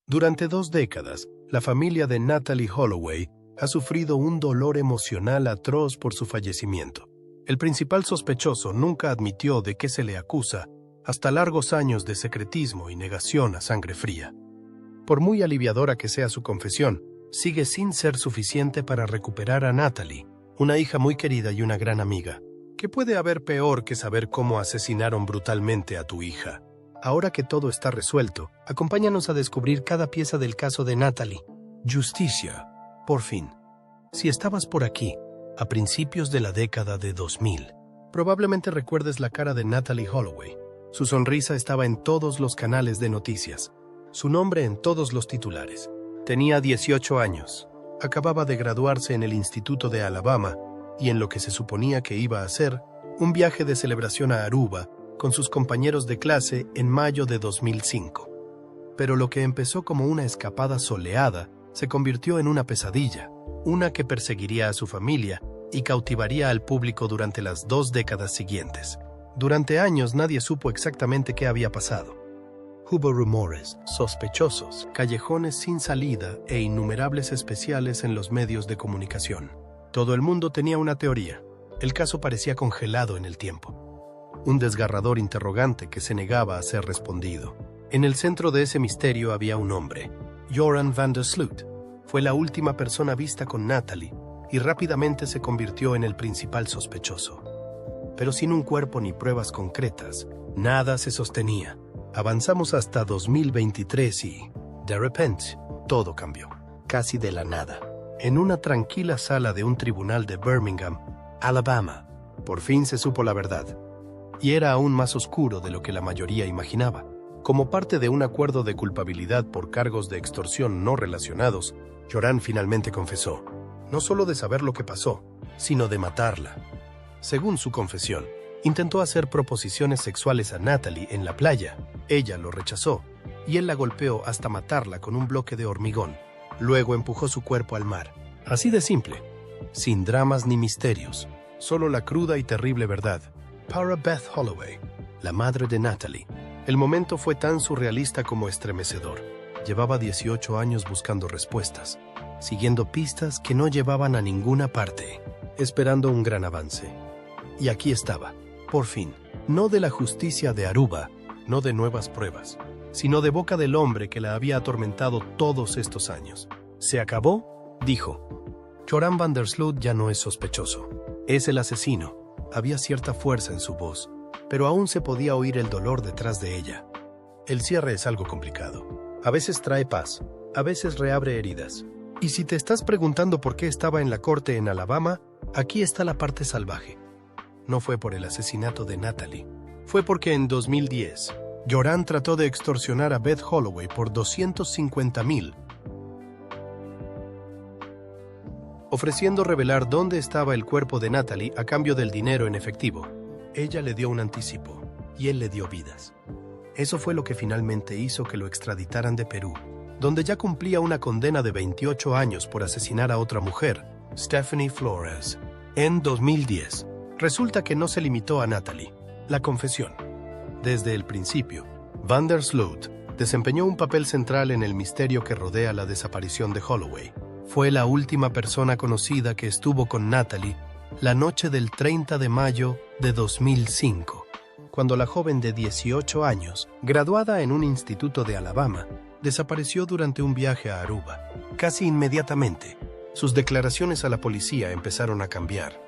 Durante 2 décadas, la familia de Natalee Holloway ha sufrido un dolor emocional atroz por su fallecimiento. El principal sospechoso nunca admitió de qué se le acusa, hasta largos años de secretismo y negación a sangre fría. Por muy aliviadora que sea su confesión, sigue sin ser suficiente para recuperar a Natalee, una hija muy querida y una gran amiga. ¿Qué puede haber peor que saber cómo asesinaron brutalmente a tu hija? Ahora que todo está resuelto, acompáñanos a descubrir cada pieza del caso de Natalee. Justicia, por fin. Si estabas por aquí, a principios de la década de 2000, probablemente recuerdes la cara de Natalee Holloway. Su sonrisa estaba en todos los canales de noticias, su nombre en todos los titulares. Tenía 18 años, acababa de graduarse en el Instituto de Alabama y en lo que se suponía que iba a ser un viaje de celebración a Aruba con sus compañeros de clase en mayo de 2005. Pero lo que empezó como una escapada soleada se convirtió en una pesadilla, una que perseguiría a su familia y cautivaría al público durante las 2 décadas siguientes. Durante años nadie supo exactamente qué había pasado. Hubo rumores, sospechosos, callejones sin salida e innumerables especiales en los medios de comunicación. Todo el mundo tenía una teoría. El caso parecía congelado en el tiempo. Un desgarrador interrogante que se negaba a ser respondido. En el centro de ese misterio había un hombre, Joran van der Sloot. Fue la última persona vista con Natalee y rápidamente se convirtió en el principal sospechoso. Pero sin un cuerpo ni pruebas concretas, nada se sostenía. Avanzamos hasta 2023 y, de repente, todo cambió, casi de la nada. En una tranquila sala de un tribunal de Birmingham, Alabama, por fin se supo la verdad. Y era aún más oscuro de lo que la mayoría imaginaba. Como parte de un acuerdo de culpabilidad por cargos de extorsión no relacionados, Joran finalmente confesó, no solo de saber lo que pasó, sino de matarla. Según su confesión, intentó hacer proposiciones sexuales a Natalee en la playa. Ella lo rechazó, y él la golpeó hasta matarla con un bloque de hormigón. Luego empujó su cuerpo al mar. Así de simple, sin dramas ni misterios, solo la cruda y terrible verdad. Para Beth Holloway, la madre de Natalee. El momento fue tan surrealista como estremecedor. Llevaba 18 años buscando respuestas, siguiendo pistas que no llevaban a ninguna parte, esperando un gran avance. Y aquí estaba, por fin, no de la justicia de Aruba, no de nuevas pruebas, sino de boca del hombre que la había atormentado todos estos años. ¿Se acabó?, dijo. Joran van der Sloot ya no es sospechoso. Es el asesino. Había cierta fuerza en su voz, pero aún se podía oír el dolor detrás de ella. El cierre es algo complicado. A veces trae paz, a veces reabre heridas. Y si te estás preguntando por qué estaba en la corte en Alabama, aquí está la parte salvaje. No fue por el asesinato de Natalee. Fue porque en 2010, Joran trató de extorsionar a Beth Holloway por $250,000, ofreciendo revelar dónde estaba el cuerpo de Natalee a cambio del dinero en efectivo. Ella le dio un anticipo, y él le dio vidas. Eso fue lo que finalmente hizo que lo extraditaran de Perú, donde ya cumplía una condena de 28 años por asesinar a otra mujer, Stephanie Flores. En 2010, resulta que no se limitó a Natalee. La confesión. Desde el principio, van der Sloot desempeñó un papel central en el misterio que rodea la desaparición de Holloway. Fue la última persona conocida que estuvo con Natalee la noche del 30 de mayo de 2005, cuando la joven de 18 años, graduada en un instituto de Alabama, desapareció durante un viaje a Aruba. Casi inmediatamente, sus declaraciones a la policía empezaron a cambiar.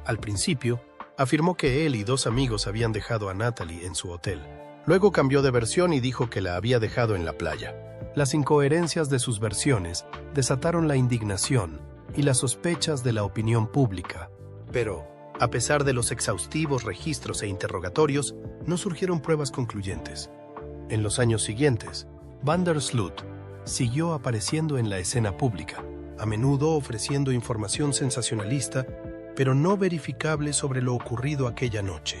Al principio, afirmó que él y 2 amigos habían dejado a Natalee en su hotel. Luego cambió de versión y dijo que la había dejado en la playa. Las incoherencias de sus versiones desataron la indignación y las sospechas de la opinión pública. Pero, a pesar de los exhaustivos registros e interrogatorios, no surgieron pruebas concluyentes. En los años siguientes, van der Sloot siguió apareciendo en la escena pública, a menudo ofreciendo información sensacionalista, pero no verificable sobre lo ocurrido aquella noche.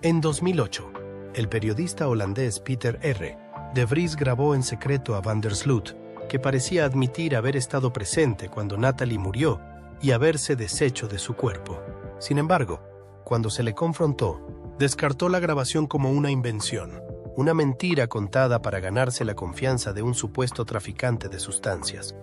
En 2008, el periodista holandés Peter R. de Vries grabó en secreto a van der Sloot, que parecía admitir haber estado presente cuando Natalee murió y haberse deshecho de su cuerpo. Sin embargo, cuando se le confrontó, descartó la grabación como una invención. una mentira contada para ganarse la confianza de un supuesto traficante de sustancias.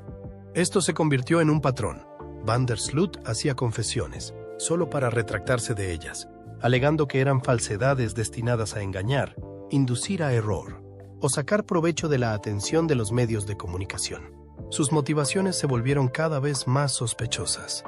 Esto se convirtió en un patrón. Van der Sloot hacía confesiones, solo para retractarse de ellas, alegando que eran falsedades destinadas a engañar, inducir a error o sacar provecho de la atención de los medios de comunicación. Sus motivaciones se volvieron cada vez más sospechosas.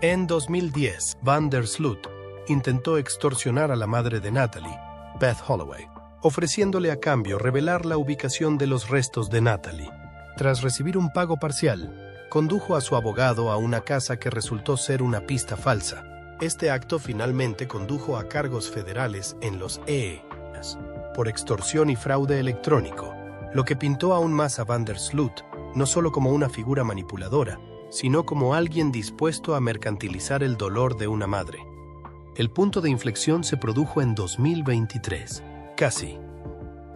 En 2010, Van der Sloot intentó extorsionar a la madre de Natalie, Beth Holloway, ofreciéndole a cambio revelar la ubicación de los restos de Natalie. Tras recibir un pago parcial, condujo a su abogado a una casa que resultó ser una pista falsa. Este acto finalmente condujo a cargos federales en los EEAs por extorsión y fraude electrónico, lo que pintó aún más a Van der Sloot no solo como una figura manipuladora, sino como alguien dispuesto a mercantilizar el dolor de una madre. El punto de inflexión se produjo en 2023, casi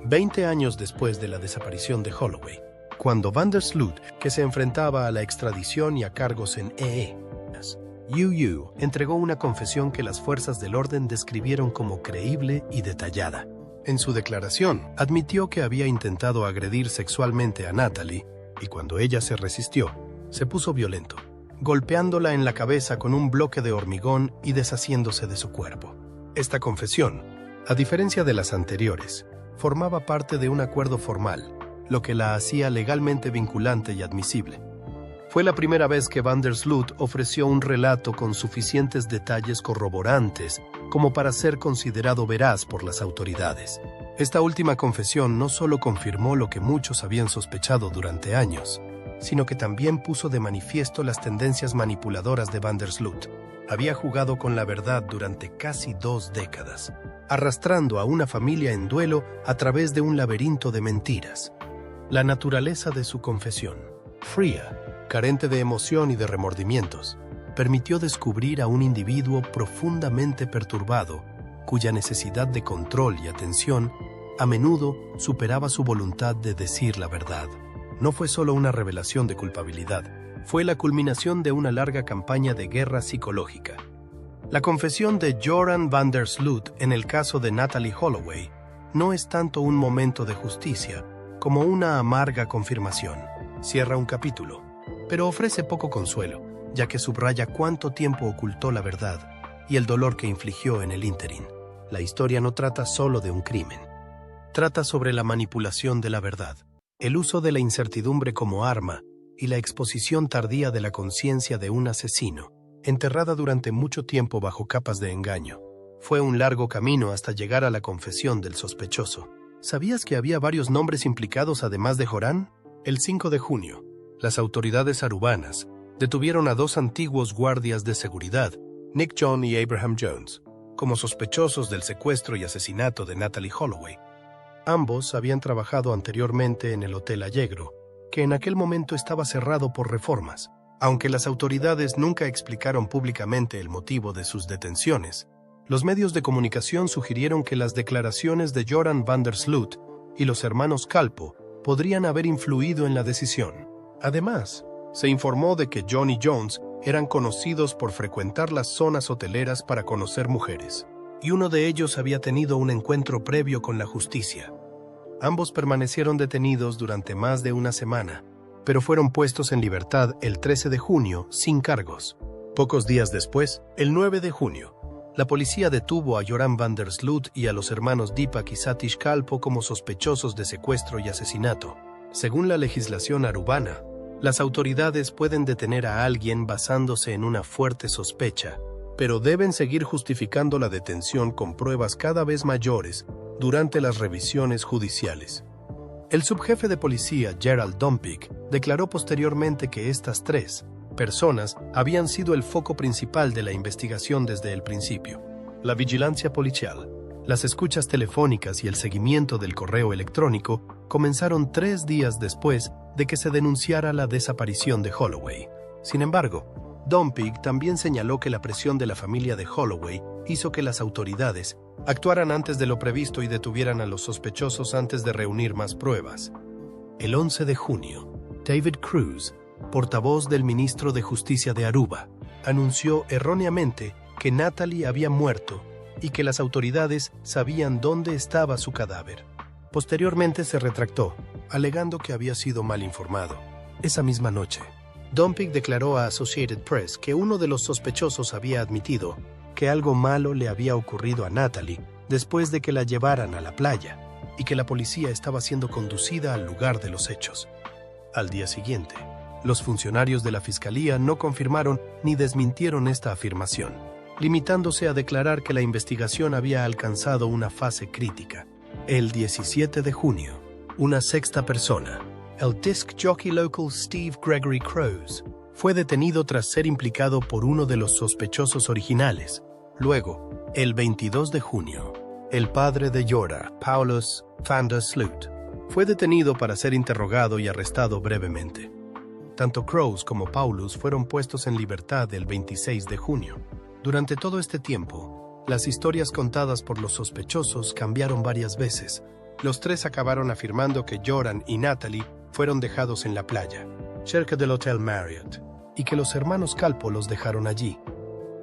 20 años después de la desaparición de Holloway, cuando Van der Sloot, que se enfrentaba a la extradición y a cargos en EEAs, entregó una confesión que las fuerzas del orden describieron como creíble y detallada. En su declaración, admitió que había intentado agredir sexualmente a Natalie y cuando ella se resistió, se puso violento, golpeándola en la cabeza con un bloque de hormigón y deshaciéndose de su cuerpo. Esta confesión, a diferencia de las anteriores, formaba parte de un acuerdo formal, lo que la hacía legalmente vinculante y admisible. Fue la primera vez que Van der Sloot ofreció un relato con suficientes detalles corroborantes como para ser considerado veraz por las autoridades. Esta última confesión no solo confirmó lo que muchos habían sospechado durante años, sino que también puso de manifiesto las tendencias manipuladoras de Van der Sloot. Había jugado con la verdad durante casi 2 décadas, arrastrando a una familia en duelo a través de un laberinto de mentiras. La naturaleza de su confesión, fría, carente de emoción y de remordimientos, permitió descubrir a un individuo profundamente perturbado, cuya necesidad de control y atención a menudo superaba su voluntad de decir la verdad. No fue solo una revelación de culpabilidad, fue la culminación de una larga campaña de guerra psicológica. La confesión de Joran Van der Sloot en el caso de Natalie Holloway no es tanto un momento de justicia como una amarga confirmación. Cierra un capítulo, pero ofrece poco consuelo, ya que subraya cuánto tiempo ocultó la verdad y el dolor que infligió en el ínterin. La historia no trata solo de un crimen. Trata sobre la manipulación de la verdad, el uso de la incertidumbre como arma y la exposición tardía de la conciencia de un asesino, enterrada durante mucho tiempo bajo capas de engaño. Fue un largo camino hasta llegar a la confesión del sospechoso. ¿Sabías que había varios nombres implicados además de Joran? El 5 de junio, las autoridades arubanas detuvieron a 2 antiguos guardias de seguridad, Nick John y Abraham Jones, como sospechosos del secuestro y asesinato de Natalie Holloway. Ambos habían trabajado anteriormente en el Hotel Allegro, que en aquel momento estaba cerrado por reformas. Aunque las autoridades nunca explicaron públicamente el motivo de sus detenciones, los medios de comunicación sugirieron que las declaraciones de Joran Van der Sloot y los hermanos Kalpoe podrían haber influido en la decisión. Además, se informó de que John y Jones eran conocidos por frecuentar las zonas hoteleras para conocer mujeres, y uno de ellos había tenido un encuentro previo con la justicia. Ambos permanecieron detenidos durante más de una semana, pero fueron puestos en libertad el 13 de junio sin cargos. Pocos días después, el 9 de junio, la policía detuvo a Joran Van der Sloot y a los hermanos Deepak y Satish Kalpoe como sospechosos de secuestro y asesinato. Según la legislación arubana, las autoridades pueden detener a alguien basándose en una fuerte sospecha, pero deben seguir justificando la detención con pruebas cada vez mayores durante las revisiones judiciales. El subjefe de policía Gerald Dompik declaró posteriormente que estas 3 personas habían sido el foco principal de la investigación desde el principio. La vigilancia policial, las escuchas telefónicas y el seguimiento del correo electrónico comenzaron 3 días después de que se denunciara la desaparición de Holloway. Sin embargo, Dompik también señaló que la presión de la familia de Holloway hizo que las autoridades actuaran antes de lo previsto y detuvieran a los sospechosos antes de reunir más pruebas. El 11 de junio, David Cruz, portavoz del ministro de Justicia de Aruba, anunció erróneamente que Natalie había muerto y que las autoridades sabían dónde estaba su cadáver. Posteriormente se retractó, alegando que había sido mal informado. Esa misma noche, Dompik declaró a Associated Press que uno de los sospechosos había admitido que algo malo le había ocurrido a Natalie después de que la llevaran a la playa y que la policía estaba siendo conducida al lugar de los hechos. Al día siguiente, los funcionarios de la fiscalía no confirmaron ni desmintieron esta afirmación, limitándose a declarar que la investigación había alcanzado una fase crítica. El 17 de junio, una sexta persona, el disc jockey local Steve Gregory Crowes, fue detenido tras ser implicado por uno de los sospechosos originales. Luego, el 22 de junio, el padre de Jorah, Paulus van der Sloot, fue detenido para ser interrogado y arrestado brevemente. Tanto Crowes como Paulus fueron puestos en libertad el 26 de junio. Durante todo este tiempo, las historias contadas por los sospechosos cambiaron varias veces. Los tres acabaron afirmando que Joran y Natalie fueron dejados en la playa, cerca del Hotel Marriott, y que los hermanos Calpo los dejaron allí.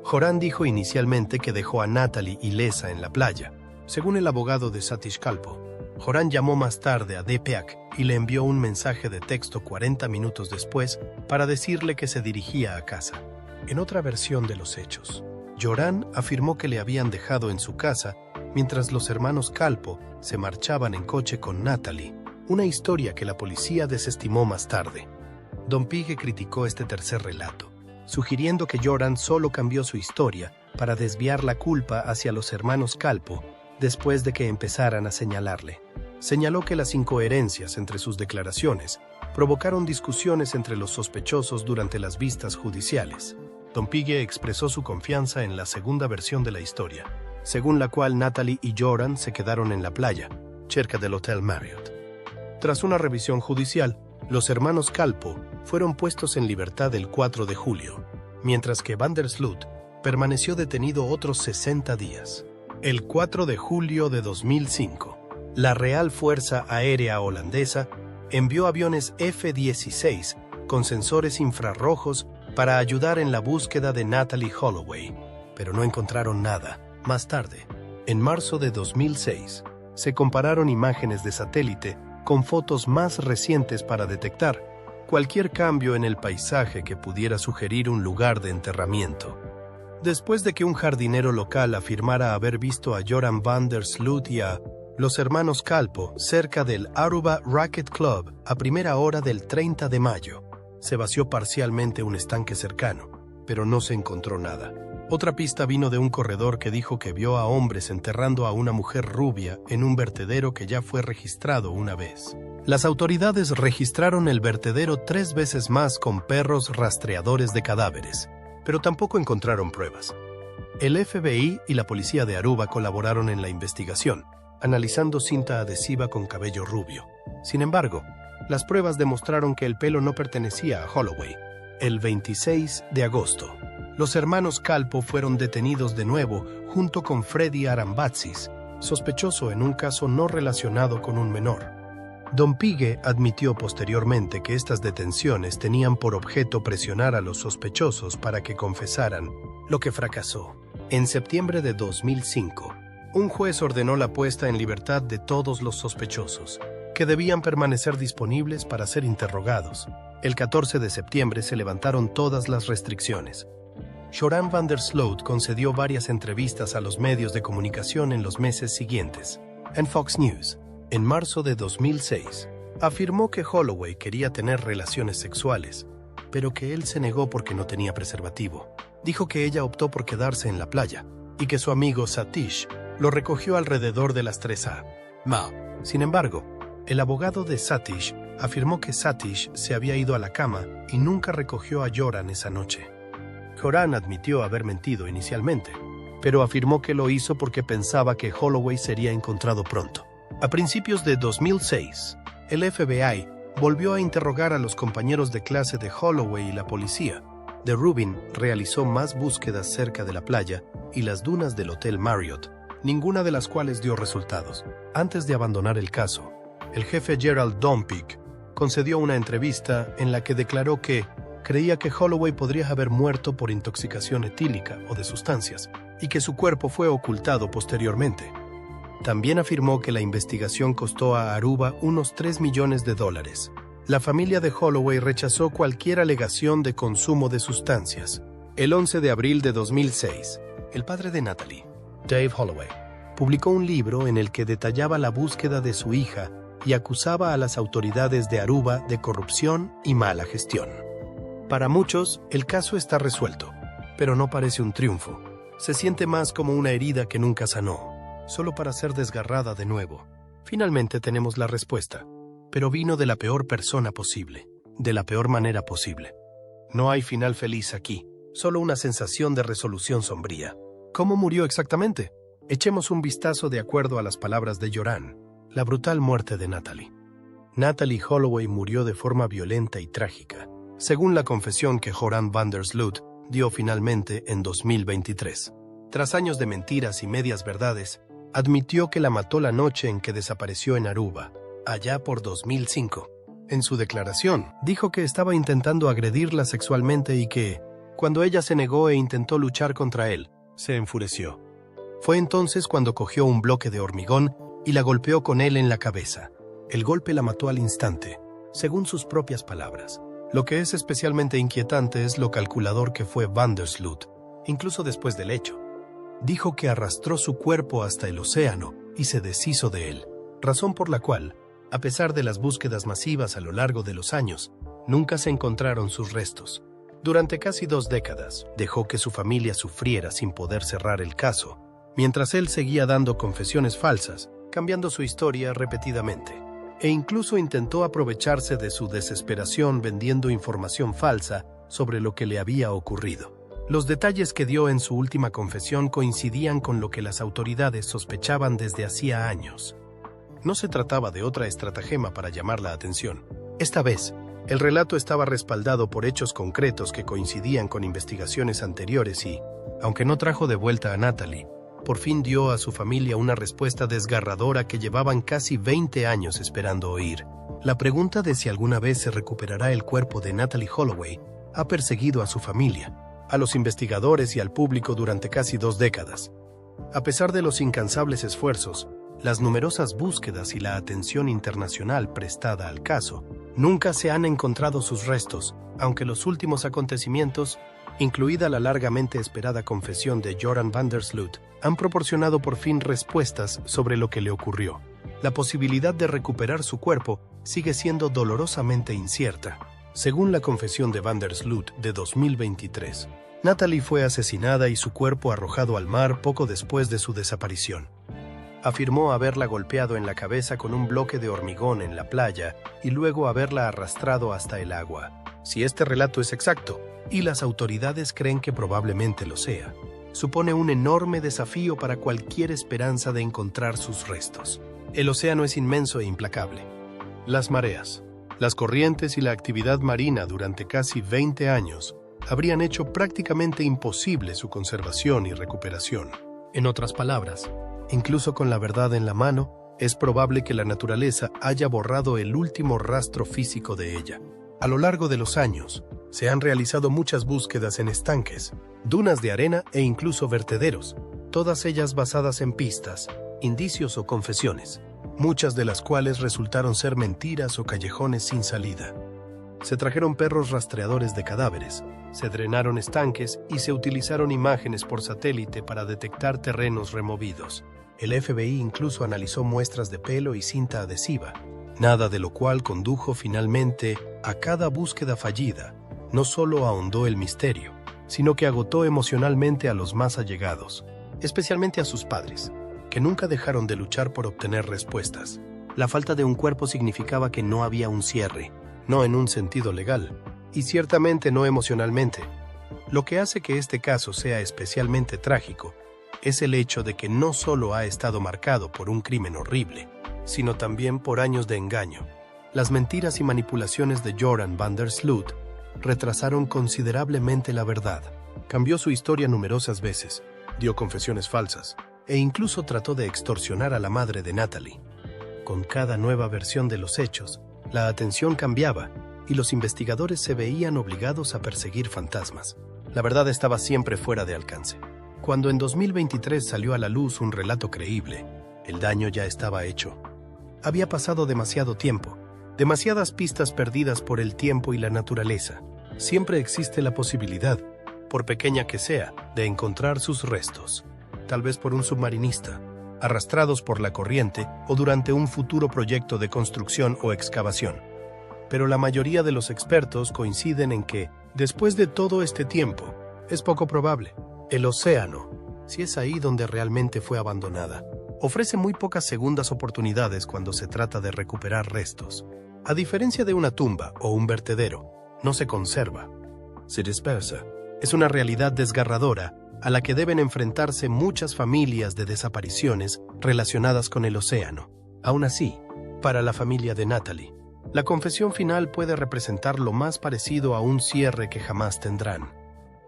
Joran dijo inicialmente que dejó a Natalie ilesa en la playa. Según el abogado de Satish Calpo, Joran llamó más tarde a Deepak y le envió un mensaje de texto 40 minutos después para decirle que se dirigía a casa. En otra versión de los hechos, Joran afirmó que le habían dejado en su casa mientras los hermanos Calpo se marchaban en coche con Natalie, una historia que la policía desestimó más tarde. Dompik criticó este tercer relato, sugiriendo que Joran solo cambió su historia para desviar la culpa hacia los hermanos Calpo después de que empezaran a señalarle. Señaló que las incoherencias entre sus declaraciones provocaron discusiones entre los sospechosos durante las vistas judiciales. Dompik expresó su confianza en la segunda versión de la historia, según la cual Natalie y Joran se quedaron en la playa, cerca del Hotel Marriott. Tras una revisión judicial, los hermanos Calpo fueron puestos en libertad el 4 de julio, mientras que van der Sloot permaneció detenido otros 60 días. El 4 de julio de 2005, la Real Fuerza Aérea Holandesa envió aviones F-16 con sensores infrarrojos para ayudar en la búsqueda de Natalie Holloway, pero no encontraron nada. Más tarde, en marzo de 2006, se compararon imágenes de satélite con fotos más recientes para detectar cualquier cambio en el paisaje que pudiera sugerir un lugar de enterramiento. Después de que un jardinero local afirmara haber visto a Joran van der Sloot y a los hermanos Calpo cerca del Aruba Racquet Club a primera hora del 30 de mayo, se vació parcialmente un estanque cercano, pero no se encontró nada. Otra pista vino de un corredor que dijo que vio a hombres enterrando a una mujer rubia en un vertedero que ya fue registrado una vez. Las autoridades registraron el vertedero 3 veces más con perros rastreadores de cadáveres, pero tampoco encontraron pruebas. El FBI y la policía de Aruba colaboraron en la investigación, analizando cinta adhesiva con cabello rubio. Sin embargo, las pruebas demostraron que el pelo no pertenecía a Holloway. El 26 de agosto, los hermanos Calpo fueron detenidos de nuevo junto con Freddy Arambatsis, sospechoso en un caso no relacionado con un menor. Dompik admitió posteriormente que estas detenciones tenían por objeto presionar a los sospechosos para que confesaran, lo que fracasó. En septiembre de 2005, un juez ordenó la puesta en libertad de todos los sospechosos, que debían permanecer disponibles para ser interrogados. El 14 de septiembre se levantaron todas las restricciones. Joran van der Sloot concedió varias entrevistas a los medios de comunicación en los meses siguientes. En Fox News, en marzo de 2006, afirmó que Holloway quería tener relaciones sexuales, pero que él se negó porque no tenía preservativo. Dijo que ella optó por quedarse en la playa y que su amigo Satish lo recogió alrededor de las 3 a.m. Sin embargo, el abogado de Satish afirmó que Satish se había ido a la cama y nunca recogió a Joran esa noche. Joran admitió haber mentido inicialmente, pero afirmó que lo hizo porque pensaba que Holloway sería encontrado pronto. A principios de 2006, el FBI volvió a interrogar a los compañeros de clase de Holloway y la policía. De Rubin realizó más búsquedas cerca de la playa y las dunas del Hotel Marriott, ninguna de las cuales dio resultados. Antes de abandonar el caso, el jefe Gerald Dompik concedió una entrevista en la que declaró que creía que Holloway podría haber muerto por intoxicación etílica o de sustancias, y que su cuerpo fue ocultado posteriormente. También afirmó que la investigación costó a Aruba unos $3 millones. La familia de Holloway rechazó cualquier alegación de consumo de sustancias. El 11 de abril de 2006, el padre de Natalie, Dave Holloway, publicó un libro en el que detallaba la búsqueda de su hija y acusaba a las autoridades de Aruba de corrupción y mala gestión. Para muchos, el caso está resuelto, pero no parece un triunfo. Se siente más como una herida que nunca sanó, solo para ser desgarrada de nuevo. Finalmente tenemos la respuesta, pero vino de la peor persona posible, de la peor manera posible. No hay final feliz aquí, solo una sensación de resolución sombría. ¿Cómo murió exactamente? Echemos un vistazo de acuerdo a las palabras de Joran, la brutal muerte de Natalie. Natalie Holloway murió de forma violenta y trágica, según la confesión que Joran van der Sloot dio finalmente en 2023. Tras años de mentiras y medias verdades, admitió que la mató la noche en que desapareció en Aruba, allá por 2005. En su declaración, dijo que estaba intentando agredirla sexualmente y que, cuando ella se negó e intentó luchar contra él, se enfureció. Fue entonces cuando cogió un bloque de hormigón y la golpeó con él en la cabeza. El golpe la mató al instante, según sus propias palabras. Lo que es especialmente inquietante es lo calculador que fue van der Sloot, incluso después del hecho. Dijo que arrastró su cuerpo hasta el océano y se deshizo de él, razón por la cual, a pesar de las búsquedas masivas a lo largo de los años, nunca se encontraron sus restos. Durante casi 2 décadas, dejó que su familia sufriera sin poder cerrar el caso, mientras él seguía dando confesiones falsas, cambiando su historia repetidamente, e incluso intentó aprovecharse de su desesperación vendiendo información falsa sobre lo que le había ocurrido. Los detalles que dio en su última confesión coincidían con lo que las autoridades sospechaban desde hacía años. No se trataba de otra estratagema para llamar la atención. Esta vez, el relato estaba respaldado por hechos concretos que coincidían con investigaciones anteriores y, aunque no trajo de vuelta a Natalie, por fin dio a su familia una respuesta desgarradora que llevaban casi 20 años esperando oír. La pregunta de si alguna vez se recuperará el cuerpo de Natalie Holloway ha perseguido a su familia, a los investigadores y al público durante casi 2 décadas. A pesar de los incansables esfuerzos, las numerosas búsquedas y la atención internacional prestada al caso, nunca se han encontrado sus restos, aunque los últimos acontecimientos, incluida la largamente esperada confesión de Joran van der Sloot, han proporcionado por fin respuestas sobre lo que le ocurrió. La posibilidad de recuperar su cuerpo sigue siendo dolorosamente incierta. Según la confesión de van der Sloot de 2023, Natalie fue asesinada y su cuerpo arrojado al mar poco después de su desaparición. Afirmó haberla golpeado en la cabeza con un bloque de hormigón en la playa y luego haberla arrastrado hasta el agua. Si este relato es exacto, y las autoridades creen que probablemente lo sea, supone un enorme desafío para cualquier esperanza de encontrar sus restos. El océano es inmenso e implacable. Las mareas, las corrientes y la actividad marina durante casi 20 años habrían hecho prácticamente imposible su conservación y recuperación. En otras palabras, incluso con la verdad en la mano, es probable que la naturaleza haya borrado el último rastro físico de ella. A lo largo de los años, se han realizado muchas búsquedas en estanques, dunas de arena e incluso vertederos, todas ellas basadas en pistas, indicios o confesiones, muchas de las cuales resultaron ser mentiras o callejones sin salida. Se trajeron perros rastreadores de cadáveres, se drenaron estanques y se utilizaron imágenes por satélite para detectar terrenos removidos. El FBI incluso analizó muestras de pelo y cinta adhesiva, nada de lo cual condujo finalmente a cada búsqueda fallida. No solo ahondó el misterio, sino que agotó emocionalmente a los más allegados, especialmente a sus padres, que nunca dejaron de luchar por obtener respuestas. La falta de un cuerpo significaba que no había un cierre, no en un sentido legal, y ciertamente no emocionalmente. Lo que hace que este caso sea especialmente trágico es el hecho de que no solo ha estado marcado por un crimen horrible, sino también por años de engaño. Las mentiras y manipulaciones de Joran van der Sloot retrasaron considerablemente la verdad. Cambió su historia numerosas veces, dio confesiones falsas, e incluso trató de extorsionar a la madre de Natalie. Con cada nueva versión de los hechos, la atención cambiaba y los investigadores se veían obligados a perseguir fantasmas. La verdad estaba siempre fuera de alcance. Cuando en 2023 salió a la luz un relato creíble, El daño ya estaba hecho. Había pasado demasiado tiempo, demasiadas pistas perdidas por el tiempo y la naturaleza. Siempre existe la posibilidad, por pequeña que sea, de encontrar sus restos, tal vez por un submarinista, arrastrados por la corriente o durante un futuro proyecto de construcción o excavación. Pero la mayoría de los expertos coinciden en que, después de todo este tiempo, es poco probable. El océano, si es ahí donde realmente fue abandonada, ofrece muy pocas segundas oportunidades cuando se trata de recuperar restos. A diferencia de una tumba o un vertedero, no se conserva, se dispersa. Es una realidad desgarradora a la que deben enfrentarse muchas familias de desapariciones relacionadas con el océano. Aún así, para la familia de Natalie, la confesión final puede representar lo más parecido a un cierre que jamás tendrán.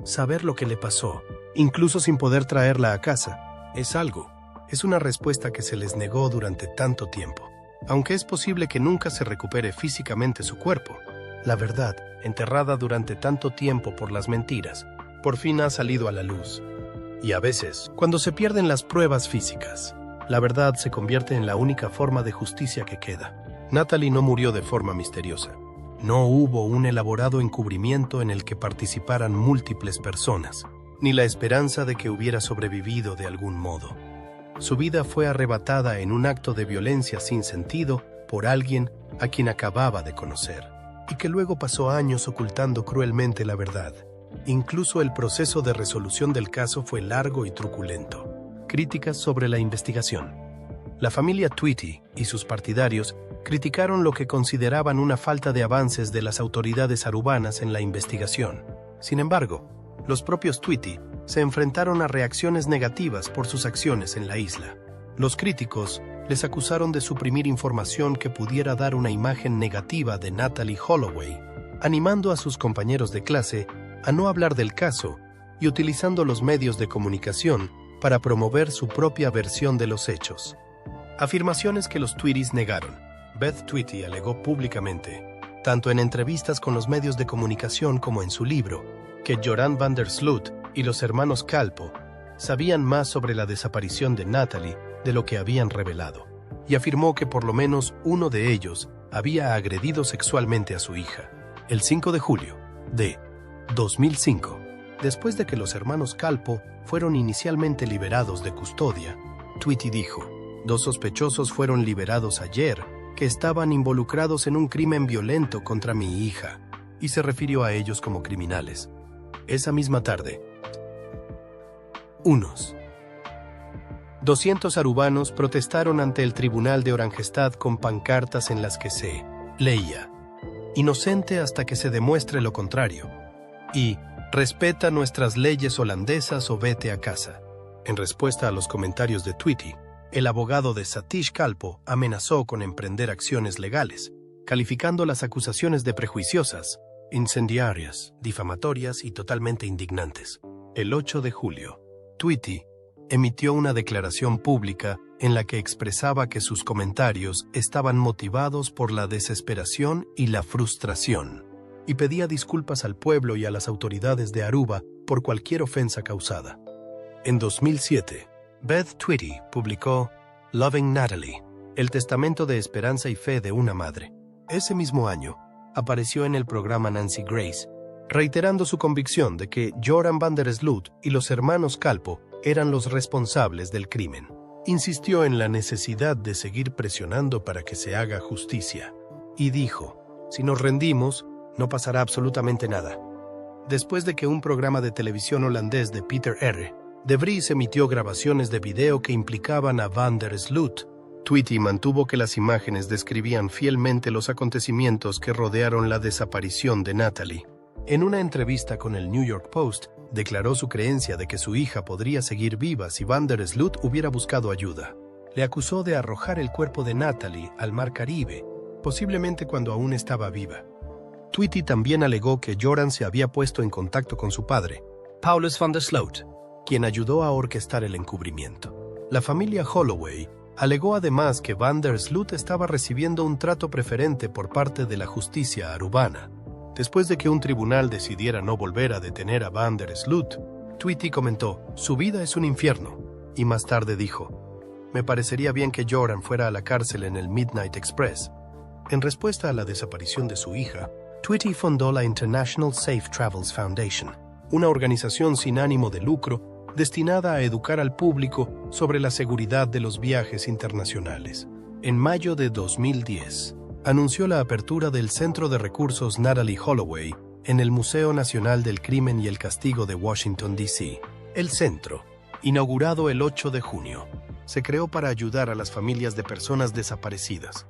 Saber lo que le pasó, incluso sin poder traerla a casa, es una respuesta que se les negó durante tanto tiempo. Aunque es posible que nunca se recupere físicamente su cuerpo, la verdad, enterrada durante tanto tiempo por las mentiras, por fin ha salido a la luz. Y a veces, cuando se pierden las pruebas físicas, la verdad se convierte en la única forma de justicia que queda. Natalie no murió de forma misteriosa. No hubo un elaborado encubrimiento en el que participaran múltiples personas, ni la esperanza de que hubiera sobrevivido de algún modo. Su vida fue arrebatada en un acto de violencia sin sentido por alguien a quien acababa de conocer, y que luego pasó años ocultando cruelmente la verdad. Incluso el proceso de resolución del caso fue largo y truculento. Críticas sobre la investigación. La familia Tweety y sus partidarios criticaron lo que consideraban una falta de avances de las autoridades arubanas en la investigación. Sin embargo, los propios Tweety se enfrentaron a reacciones negativas por sus acciones en la isla. Los críticos les acusaron de suprimir información que pudiera dar una imagen negativa de Natalie Holloway, animando a sus compañeros de clase a no hablar del caso y utilizando los medios de comunicación para promover su propia versión de los hechos. Afirmaciones que los Tweetys negaron. Beth Tweety alegó públicamente, tanto en entrevistas con los medios de comunicación como en su libro, que Joran van der Sloot y los hermanos Kalpoe sabían más sobre la desaparición de Natalie de lo que habían revelado, y afirmó que por lo menos uno de ellos había agredido sexualmente a su hija. El 5 de julio de 2005, después de que los hermanos Kalpoe fueron inicialmente liberados de custodia, Tweety dijo: "Dos sospechosos fueron liberados ayer que estaban involucrados en un crimen violento contra mi hija", y se refirió a ellos como criminales. Esa misma tarde, unos 200 arubanos protestaron ante el tribunal de Oranjestad con pancartas en las que se leía: "Inocente hasta que se demuestre lo contrario" y "Respeta nuestras leyes holandesas o vete a casa". En respuesta a los comentarios de Tweety, el abogado de Satish Kalpoe amenazó con emprender acciones legales, calificando las acusaciones de prejuiciosas, incendiarias, difamatorias y totalmente indignantes. El 8 de julio, Tweety emitió una declaración pública en la que expresaba que sus comentarios estaban motivados por la desesperación y la frustración, y pedía disculpas al pueblo y a las autoridades de Aruba por cualquier ofensa causada. En 2007, Beth Tweety publicó Loving Natalie, el testamento de esperanza y fe de una madre. Ese mismo año, apareció en el programa Nancy Grace, reiterando su convicción de que Joran van der Sloot y los hermanos Kalpoe eran los responsables del crimen. Insistió en la necesidad de seguir presionando para que se haga justicia, y dijo: "Si nos rendimos, no pasará absolutamente nada". Después de que un programa de televisión holandés de Peter R. de Vries emitió grabaciones de video que implicaban a van der Sloot, Tweety mantuvo que las imágenes describían fielmente los acontecimientos que rodearon la desaparición de Natalie. En una entrevista con el New York Post, declaró su creencia de que su hija podría seguir viva si van der Sloot hubiera buscado ayuda. Le acusó de arrojar el cuerpo de Natalie al mar Caribe, posiblemente cuando aún estaba viva. Tweety también alegó que Joran se había puesto en contacto con su padre, Paulus van der Sloot, quien ayudó a orquestar el encubrimiento. La familia Holloway alegó además que van der Sloot estaba recibiendo un trato preferente por parte de la justicia arubana. Después de que un tribunal decidiera no volver a detener a van der Sloot, Tweety comentó: "Su vida es un infierno", y más tarde dijo: Me parecería bien que Joran fuera a la cárcel en el Midnight Express. En respuesta a la desaparición de su hija, Tweety fundó la International Safe Travels Foundation, una organización sin ánimo de lucro destinada a educar al público sobre la seguridad de los viajes internacionales. En mayo de 2010, anunció la apertura del Centro de Recursos Natalee Holloway en el Museo Nacional del Crimen y el Castigo de Washington, D.C. El centro, inaugurado el 8 de junio, se creó para ayudar a las familias de personas desaparecidas.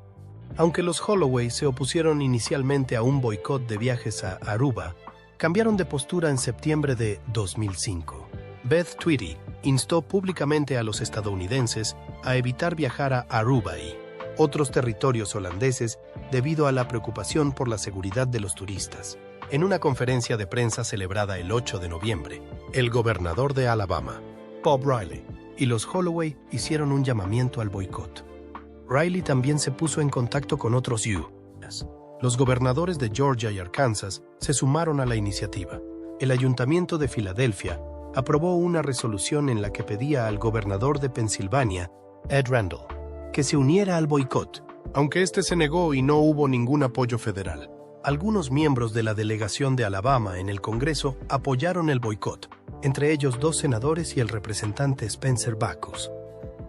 Aunque los Holloway se opusieron inicialmente a un boicot de viajes a Aruba, cambiaron de postura en septiembre de 2005. Beth Tweety instó públicamente a los estadounidenses a evitar viajar a Aruba y otros territorios holandeses debido a la preocupación por la seguridad de los turistas. En una conferencia de prensa celebrada el 8 de noviembre, el gobernador de Alabama, Bob Riley, y los Holloway hicieron un llamamiento al boicot. Riley también se puso en contacto con otros U.S. Los gobernadores de Georgia y Arkansas se sumaron a la iniciativa. El ayuntamiento de Filadelfia aprobó una resolución en la que pedía al gobernador de Pensilvania, Ed Randall, que se uniera al boicot, aunque este se negó y no hubo ningún apoyo federal. Algunos miembros de la delegación de Alabama en el Congreso apoyaron el boicot, entre ellos 2 senadores y el representante Spencer Bachus.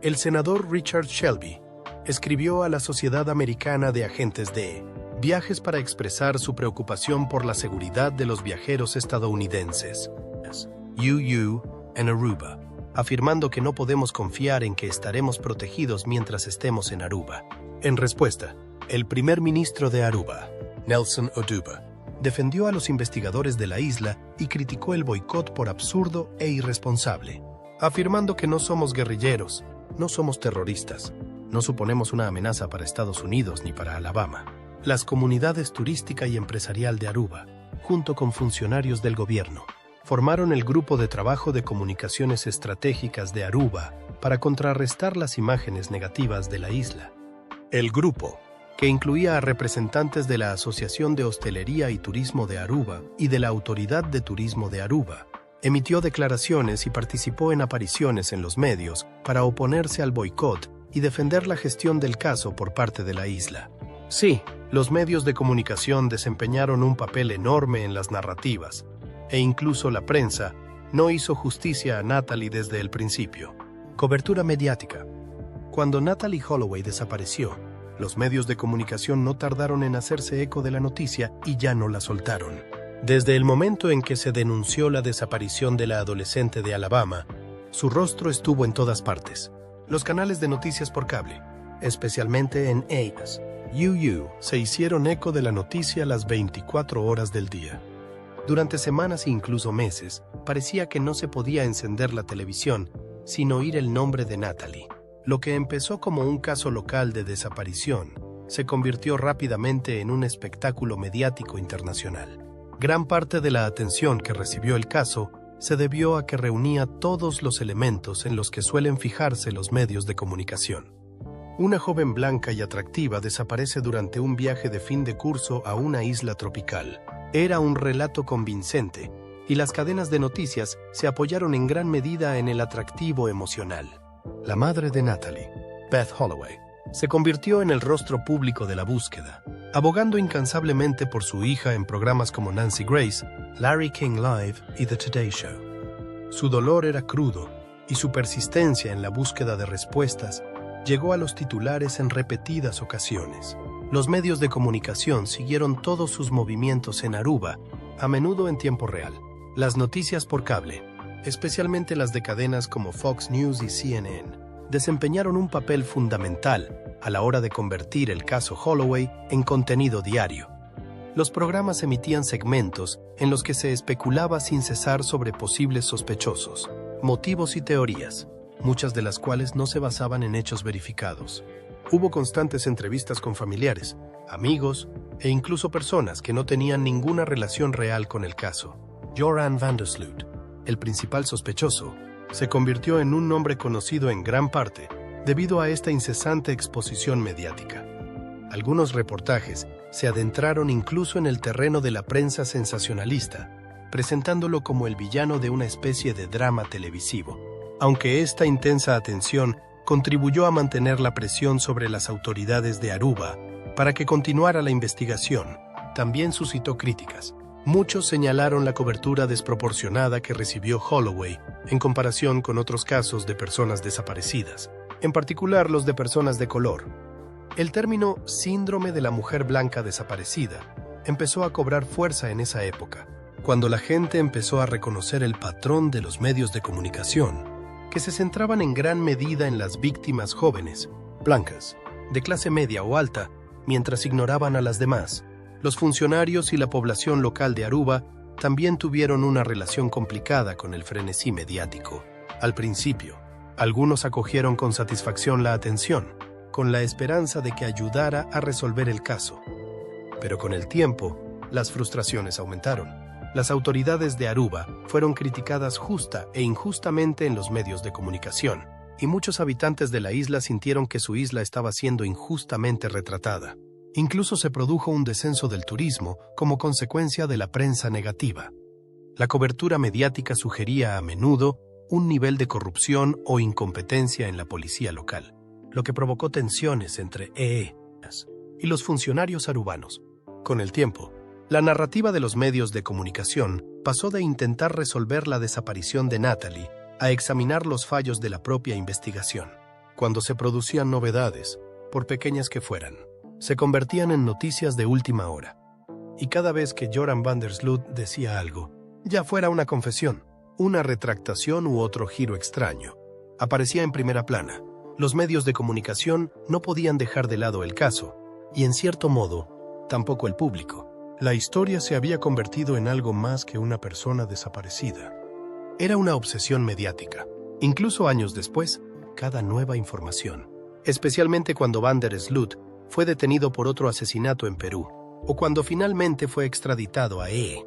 El senador Richard Shelby escribió a la Sociedad Americana de Agentes de Viajes para expresar su preocupación por la seguridad de los viajeros estadounidenses, UU, en Aruba, afirmando que no podemos confiar en que estaremos protegidos mientras estemos en Aruba. En respuesta, el primer ministro de Aruba, Nelson Oduba, defendió a los investigadores de la isla y criticó el boicot por absurdo e irresponsable, afirmando que no somos guerrilleros, no somos terroristas, no suponemos una amenaza para Estados Unidos ni para Alabama. Las comunidades turística y empresarial de Aruba, junto con funcionarios del gobierno, formaron el Grupo de Trabajo de Comunicaciones Estratégicas de Aruba para contrarrestar las imágenes negativas de la isla. El grupo, que incluía a representantes de la Asociación de Hostelería y Turismo de Aruba y de la Autoridad de Turismo de Aruba, emitió declaraciones y participó en apariciones en los medios para oponerse al boicot y defender la gestión del caso por parte de la isla. Sí, los medios de comunicación desempeñaron un papel enorme en las narrativas, e incluso la prensa no hizo justicia a Natalee desde el principio. Cobertura mediática. Cuando Natalee Holloway desapareció, los medios de comunicación no tardaron en hacerse eco de la noticia y ya no la soltaron. Desde el momento en que se denunció la desaparición de la adolescente de Alabama, su rostro estuvo en todas partes. Los canales de noticias por cable, especialmente en UU, se hicieron eco de la noticia las 24 horas del día. Durante semanas e incluso meses, parecía que no se podía encender la televisión sin oír el nombre de Natalee. Lo que empezó como un caso local de desaparición se convirtió rápidamente en un espectáculo mediático internacional. Gran parte de la atención que recibió el caso se debió a que reunía todos los elementos en los que suelen fijarse los medios de comunicación. Una joven blanca y atractiva desaparece durante un viaje de fin de curso a una isla tropical. Era un relato convincente, y las cadenas de noticias se apoyaron en gran medida en el atractivo emocional. La madre de Natalee, Beth Holloway, se convirtió en el rostro público de la búsqueda, abogando incansablemente por su hija en programas como Nancy Grace, Larry King Live y The Today Show. Su dolor era crudo, y su persistencia en la búsqueda de respuestas llegó a los titulares en repetidas ocasiones. Los medios de comunicación siguieron todos sus movimientos en Aruba, a menudo en tiempo real. Las noticias por cable, especialmente las de cadenas como Fox News y CNN, desempeñaron un papel fundamental a la hora de convertir el caso Holloway en contenido diario. Los programas emitían segmentos en los que se especulaba sin cesar sobre posibles sospechosos, motivos y teorías, muchas de las cuales no se basaban en hechos verificados. Hubo constantes entrevistas con familiares, amigos e incluso personas que no tenían ninguna relación real con el caso. Joran van der Sloot, el principal sospechoso, se convirtió en un nombre conocido en gran parte debido a esta incesante exposición mediática. Algunos reportajes se adentraron incluso en el terreno de la prensa sensacionalista, presentándolo como el villano de una especie de drama televisivo. Aunque esta intensa atención contribuyó a mantener la presión sobre las autoridades de Aruba para que continuara la investigación. También suscitó críticas. Muchos señalaron la cobertura desproporcionada que recibió Holloway en comparación con otros casos de personas desaparecidas, en particular los de personas de color. El término síndrome de la mujer blanca desaparecida empezó a cobrar fuerza en esa época, cuando la gente empezó a reconocer el patrón de los medios de comunicación, que se centraban en gran medida en las víctimas jóvenes, blancas, de clase media o alta, mientras ignoraban a las demás. Los funcionarios y la población local de Aruba también tuvieron una relación complicada con el frenesí mediático. Al principio, algunos acogieron con satisfacción la atención, con la esperanza de que ayudara a resolver el caso. Pero con el tiempo, las frustraciones aumentaron. Las autoridades de Aruba fueron criticadas justa e injustamente en los medios de comunicación, y muchos habitantes de la isla sintieron que su isla estaba siendo injustamente retratada. Incluso se produjo un descenso del turismo como consecuencia de la prensa negativa. La cobertura mediática sugería a menudo un nivel de corrupción o incompetencia en la policía local, lo que provocó tensiones entre EEs y los funcionarios arubanos. Con el tiempo, la narrativa de los medios de comunicación pasó de intentar resolver la desaparición de Natalie a examinar los fallos de la propia investigación. Cuando se producían novedades, por pequeñas que fueran, se convertían en noticias de última hora. Y cada vez que Joran van der Sloot decía algo, ya fuera una confesión, una retractación u otro giro extraño, aparecía en primera plana. Los medios de comunicación no podían dejar de lado el caso, y en cierto modo, tampoco el público. La historia se había convertido en algo más que una persona desaparecida. Era una obsesión mediática. Incluso años después, cada nueva información, especialmente cuando van der Sloot fue detenido por otro asesinato en Perú, o cuando finalmente fue extraditado a EEs.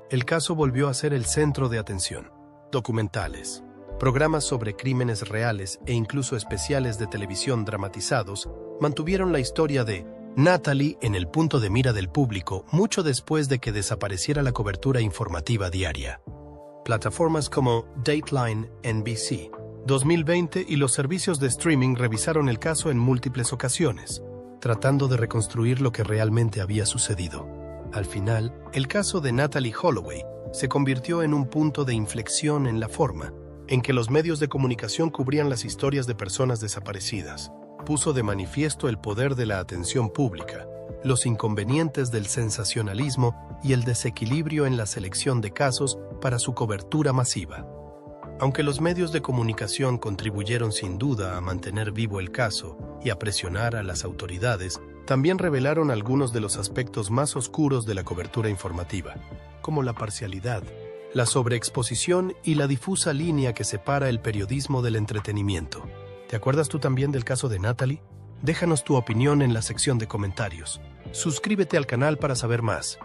El caso volvió a ser el centro de atención. Documentales, programas sobre crímenes reales e incluso especiales de televisión dramatizados mantuvieron la historia de Natalie en el punto de mira del público mucho después de que desapareciera la cobertura informativa diaria. Plataformas como Dateline, NBC, 2020 y los servicios de streaming revisaron el caso en múltiples ocasiones, tratando de reconstruir lo que realmente había sucedido. Al final, el caso de Natalie Holloway se convirtió en un punto de inflexión en la forma en que los medios de comunicación cubrían las historias de personas desaparecidas. Puso de manifiesto el poder de la atención pública, los inconvenientes del sensacionalismo y el desequilibrio en la selección de casos para su cobertura masiva. Aunque los medios de comunicación contribuyeron sin duda a mantener vivo el caso y a presionar a las autoridades, también revelaron algunos de los aspectos más oscuros de la cobertura informativa, como la parcialidad, la sobreexposición y la difusa línea que separa el periodismo del entretenimiento. ¿Te acuerdas tú también del caso de Natalie? Déjanos tu opinión en la sección de comentarios. Suscríbete al canal para saber más.